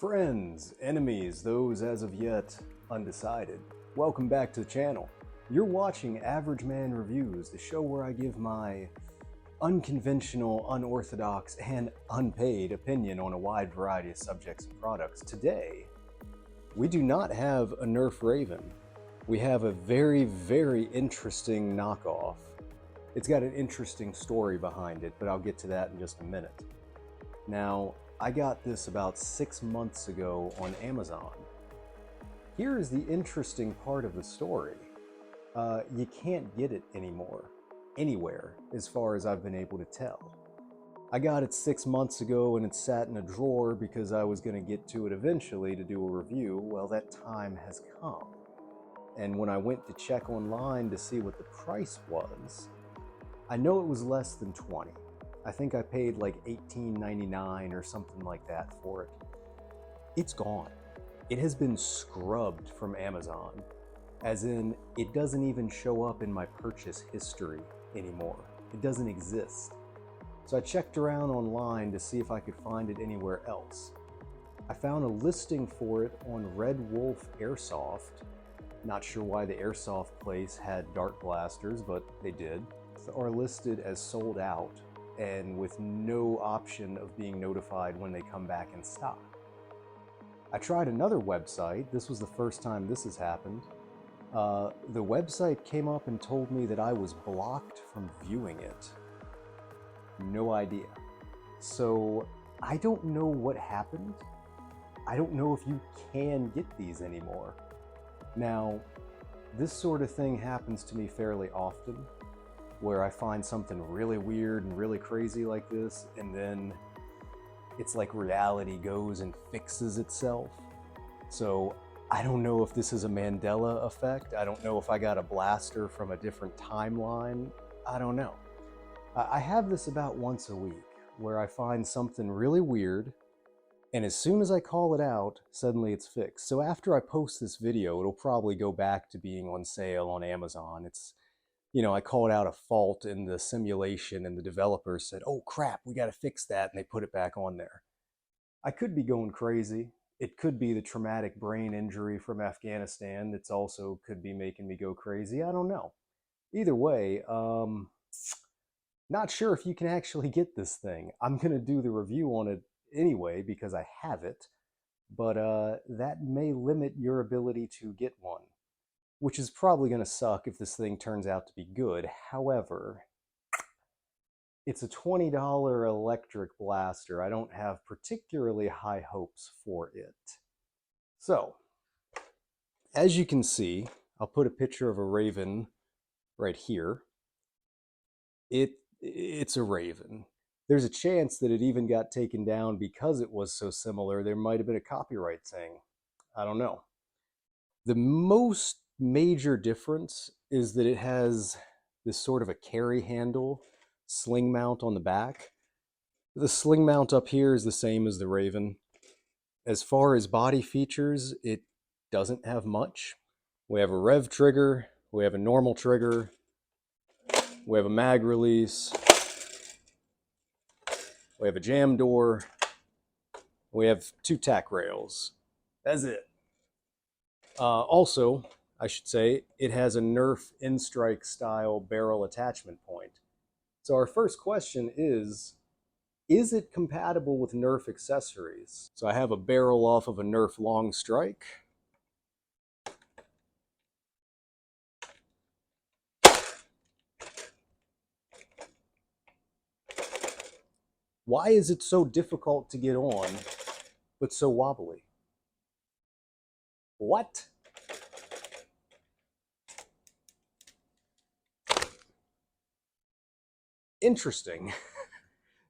Friends, enemies, those as of yet undecided, welcome back to the channel. You're watching Average Man Reviews, the show where I give my unconventional, unorthodox, and unpaid opinion on a wide variety of subjects and products. Today, we do not have a nerf rayven. We have a very, very interesting knockoff. It's got an interesting story behind it, but I'll get to that in just a minute. Now, I got this about 6 months ago on Amazon. Here is the interesting part of the story. You can't get it anymore, anywhere, as far as I've been able to tell. I got it 6 months ago and it sat in a drawer because I was going to get to it eventually to do a review. Well, that time has come. And when I went to check online to see what the price was, I know it was less than 20. I think I paid like $18.99 or something like that for it. It's gone. It has been scrubbed from Amazon, as in it doesn't even show up in my purchase history anymore. It doesn't exist. So I checked around online to see if I could find it anywhere else. I found a listing for it on Red Wolf Airsoft. Not sure why the Airsoft place had dart blasters, but they did. Are listed as sold out and with no option of being notified when they come back in stock. I tried another website. This was the first time this has happened. The website came up and told me that I was blocked from viewing it. No idea. So I don't know what happened. I don't know if you can get these anymore. Now, this sort of thing happens to me fairly often, where I find something really weird and really crazy like this, and then it's like reality goes and fixes itself. So I don't know if this is a Mandela effect. I don't know if I got a blaster from a different timeline. I don't know. I have this about once a week where I find something really weird, and as soon as I call it out, suddenly it's fixed. So after I post this video, it'll probably go back to being on sale on Amazon. I called out a fault in the simulation and the developers said, oh crap, we got to fix that. And they put it back on there. I could be going crazy. It could be the traumatic brain injury from Afghanistan that's also could be making me go crazy. I don't know. Either way, not sure if you can actually get this thing. I'm going to do the review on it anyway because I have it, but that may limit your ability to get one, which is probably going to suck if this thing turns out to be good. However, it's a $20 electric blaster. I don't have particularly high hopes for it. So, as you can see, I'll put a picture of a rayven right here. It's a rayven. There's a chance that it even got taken down because it was so similar. There might have been a copyright thing. I don't know. The most major difference is that it has this sort of a carry handle sling mount on the back. The sling mount up here is the same as the rayven. As far as body features, it doesn't have much. We have a rev trigger, we have a normal trigger, we have a mag release, we have a jam door, we have 2 tack rails. That's it. Also, I should say, it has a Nerf in-strike style barrel attachment point. So our first question is it compatible with Nerf accessories? So I have a barrel off of a Nerf long strike. Why is it so difficult to get on, but so wobbly? What? Interesting.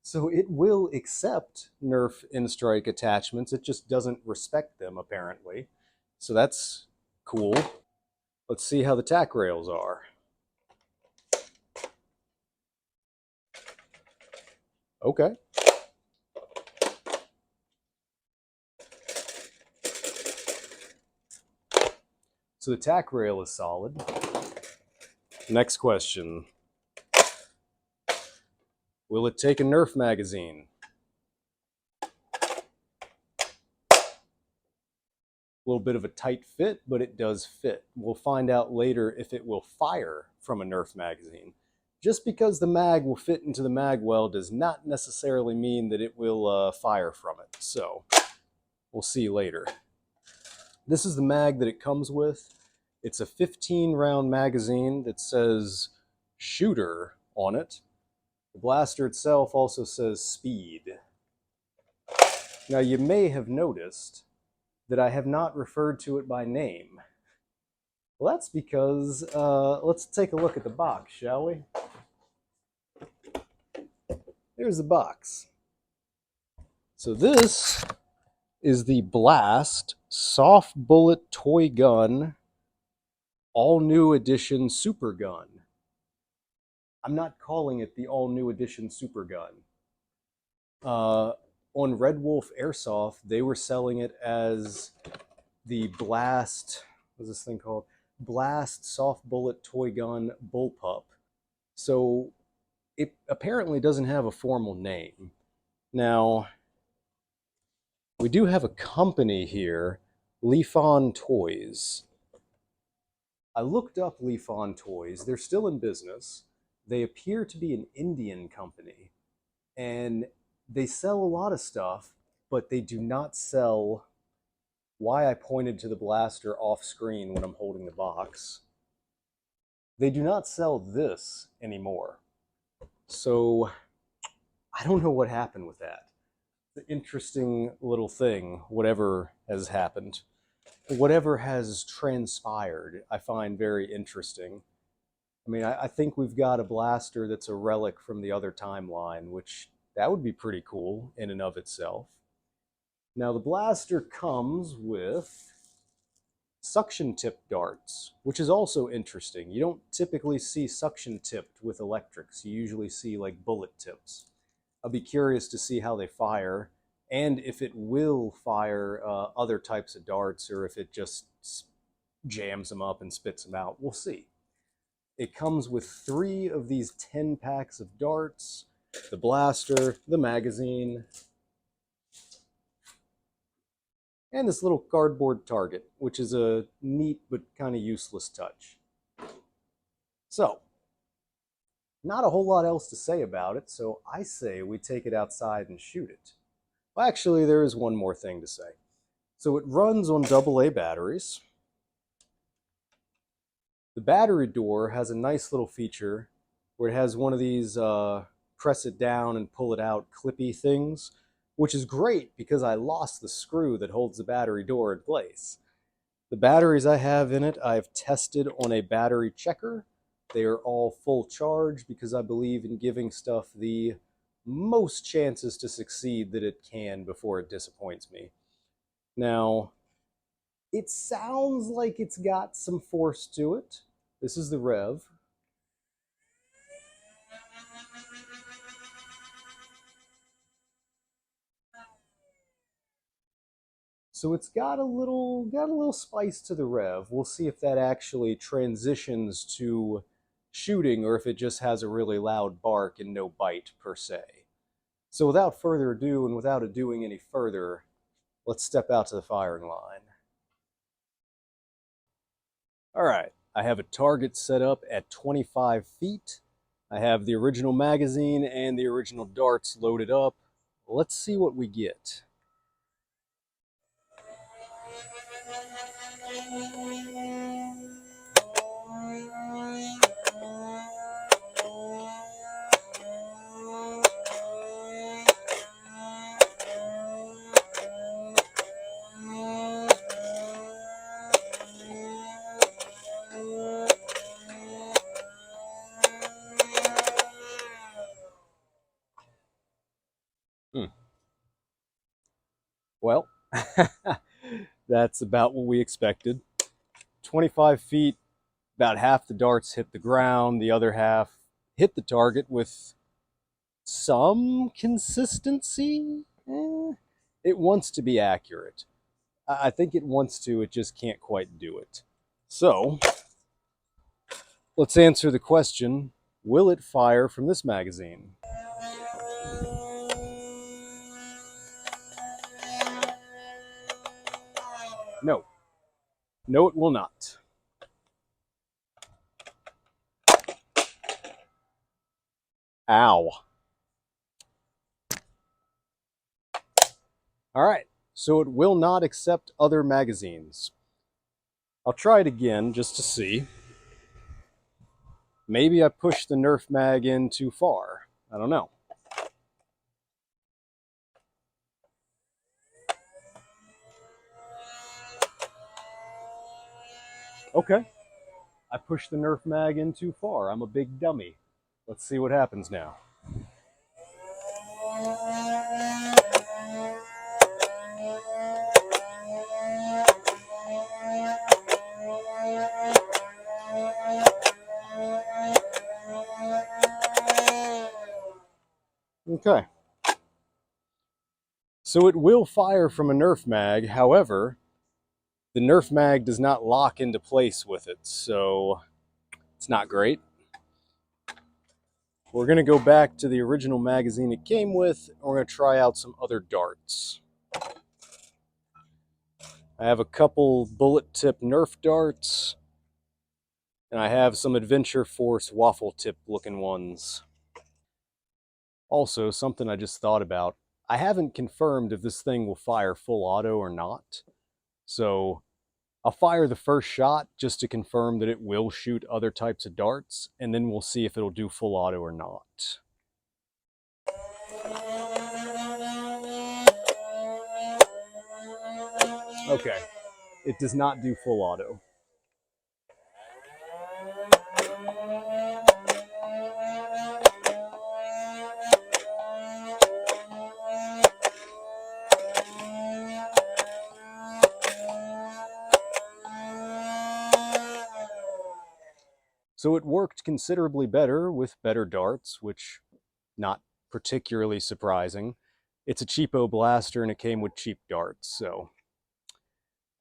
So it will accept Nerf in-strike attachments. It just doesn't respect them, apparently. So that's cool. Let's see how the tack rails are. Okay. So the tack rail is solid. Next question. Will it take a Nerf magazine? little bit of a tight fit, but it does fit. We'll find out later if it will fire from a Nerf magazine. Just because the mag will fit into the mag well does not necessarily mean that it will fire from it. So we'll see later. This is the mag that it comes with. It's a 15-round magazine that says shooter on it. The blaster itself also says speed. Now you may have noticed that I have not referred to it by name. Well, that's because, let's take a look at the box, shall we? Here's the box. So this is the Blast Soft Bullet Toy Gun All New Edition Super Gun. I'm not calling it the All New Edition Super Gun. On Red Wolf Airsoft, they were selling it as the Blast, what's this thing called? Blast Soft Bullet Toy Gun Bullpup. So it apparently doesn't have a formal name. Now, we do have a company here, Leafon Toys. I looked up Leafon Toys. They're still in business. They appear to be an Indian company, and they sell a lot of stuff, but they do not sell why I pointed to the blaster off screen when I'm holding the box. They do not sell this anymore. So I don't know what happened with that. It's an interesting little thing, whatever has happened. Whatever has transpired, I find very interesting. I mean, I think we've got a blaster that's a relic from the other timeline, which that would be pretty cool in and of itself. Now, the blaster comes with suction tip darts, which is also interesting. You don't typically see suction tipped with electrics. You usually see like bullet tips. I'll be curious to see how they fire and if it will fire other types of darts or if it just jams them up and spits them out. We'll see. It comes with 3 of these 10 packs of darts, the blaster, the magazine, and this little cardboard target, which is a neat but kind of useless touch. So, not a whole lot else to say about it, so I say we take it outside and shoot it. Well, actually, there is one more thing to say. So it runs on AA batteries. The battery door has a nice little feature where it has one of these press it down and pull it out clippy things, which is great because I lost the screw that holds the battery door in place. The batteries I have in it, I've tested on a battery checker. They are all full charge because I believe in giving stuff the most chances to succeed that it can before it disappoints me. Now, it sounds like it's got some force to it. This is the rev. So it's got a little spice to the rev. We'll see if that actually transitions to shooting or if it just has a really loud bark and no bite per se. So without further ado and without it doing any further, let's step out to the firing line. All right, I have a target set up at 25 feet. I have the original magazine and the original darts loaded up. Let's see what we get. Well, that's about what we expected. 25 feet, about half the darts hit the ground, the other half hit the target with some consistency. It wants to be accurate. I think it wants to, it just can't quite do it. So, let's answer the question, will it fire from this magazine? No, No, it will not. Ow. All right, so it will not accept other magazines. I'll try it again just to see. Maybe I pushed the Nerf mag in too far. I don't know. Okay, I pushed the Nerf mag in too far. I'm a big dummy. Let's see what happens now. Okay. So it will fire from a Nerf mag, however, the Nerf mag does not lock into place with it, so it's not great. We're going to go back to the original magazine it came with, and we're going to try out some other darts. I have a couple bullet tip Nerf darts, and I have some Adventure Force waffle tip looking ones. Also, something I just thought about, I haven't confirmed if this thing will fire full auto or not, so I'll fire the first shot just to confirm that it will shoot other types of darts, and then we'll see if it'll do full auto or not. Okay, it does not do full auto. So it worked considerably better with better darts, which not particularly surprising. It's a cheapo blaster and it came with cheap darts, so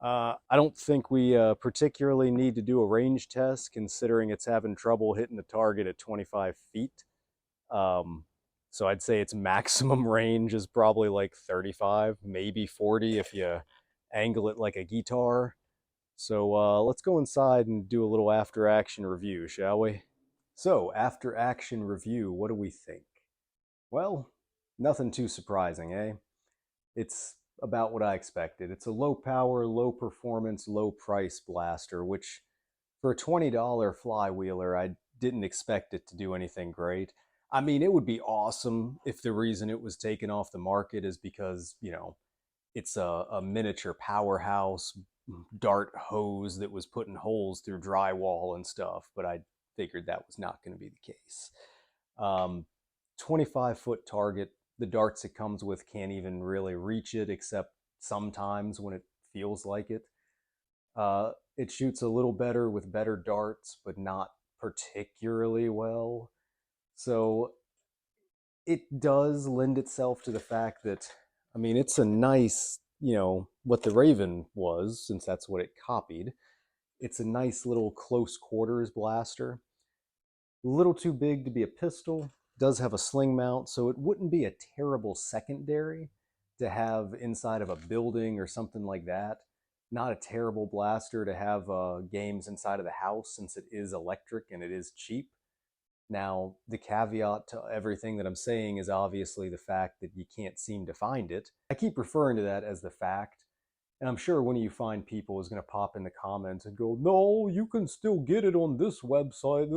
I don't think we particularly need to do a range test considering it's having trouble hitting the target at 25 feet. So I'd say its maximum range is probably like 35, maybe 40 if you angle it like a guitar. So let's go inside and do a little after action review, shall we? So, after action review, what do we think? Well, nothing too surprising, eh? It's about what I expected. It's a low power, low performance, low price blaster, which for a $20 flywheeler, I didn't expect it to do anything great. I mean, it would be awesome if the reason it was taken off the market is because, it's a miniature powerhouse dart hose that was putting holes through drywall and stuff, but I figured that was not going to be the case. 25-foot target, the darts it comes with can't even really reach it except sometimes when it feels like it. It shoots a little better with better darts, but not particularly well. So it does lend itself to the fact that, I mean, it's a nice, what the Rayven was, since that's what it copied. It's a nice little close quarters blaster. A little too big to be a pistol. Does have a sling mount, so it wouldn't be a terrible secondary to have inside of a building or something like that. Not a terrible blaster to have games inside of the house since it is electric and it is cheap. Now, the caveat to everything that I'm saying is obviously the fact that you can't seem to find it. I keep referring to that as the fact, and I'm sure one of you fine people is going to pop in the comments and go, no, you can still get it on this website.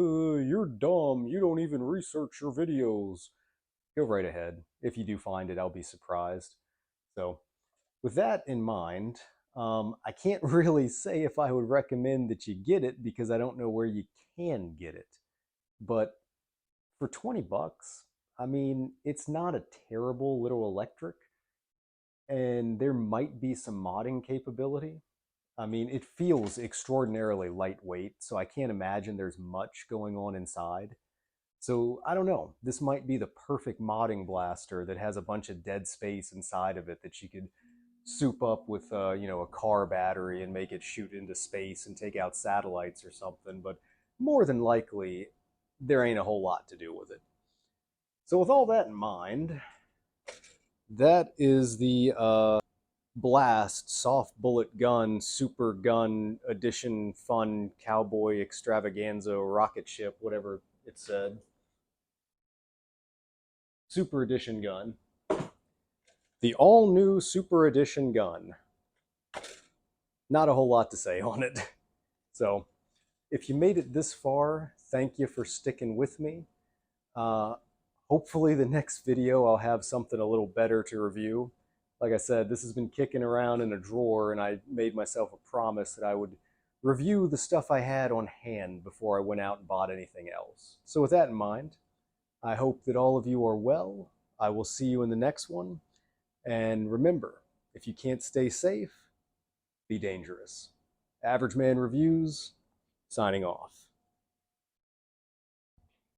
You're dumb. You don't even research your videos. Go right ahead. If you do find it, I'll be surprised. So, with that in mind, I can't really say if I would recommend that you get it because I don't know where you can get it. But for 20 bucks, I mean, it's not a terrible little electric, and there might be some modding capability. I mean, it feels extraordinarily lightweight, so I can't imagine there's much going on inside. So I don't know. This might be the perfect modding blaster that has a bunch of dead space inside of it that you could soup up with, a car battery and make it shoot into space and take out satellites or something. But more than likely, there ain't a whole lot to do with it. So with all that in mind, that is the Blast Soft Bullet Gun Super Gun Edition Fun Cowboy Extravaganza Rocket Ship, whatever it said. Super Edition gun. The all-new Super Edition gun. Not a whole lot to say on it. So, if you made it this far, thank you for sticking with me. Hopefully the next video I'll have something a little better to review. Like I said, this has been kicking around in a drawer, and I made myself a promise that I would review the stuff I had on hand before I went out and bought anything else. So with that in mind, I hope that all of you are well. I will see you in the next one. And remember, if you can't stay safe, be dangerous. Average Man Reviews, signing off.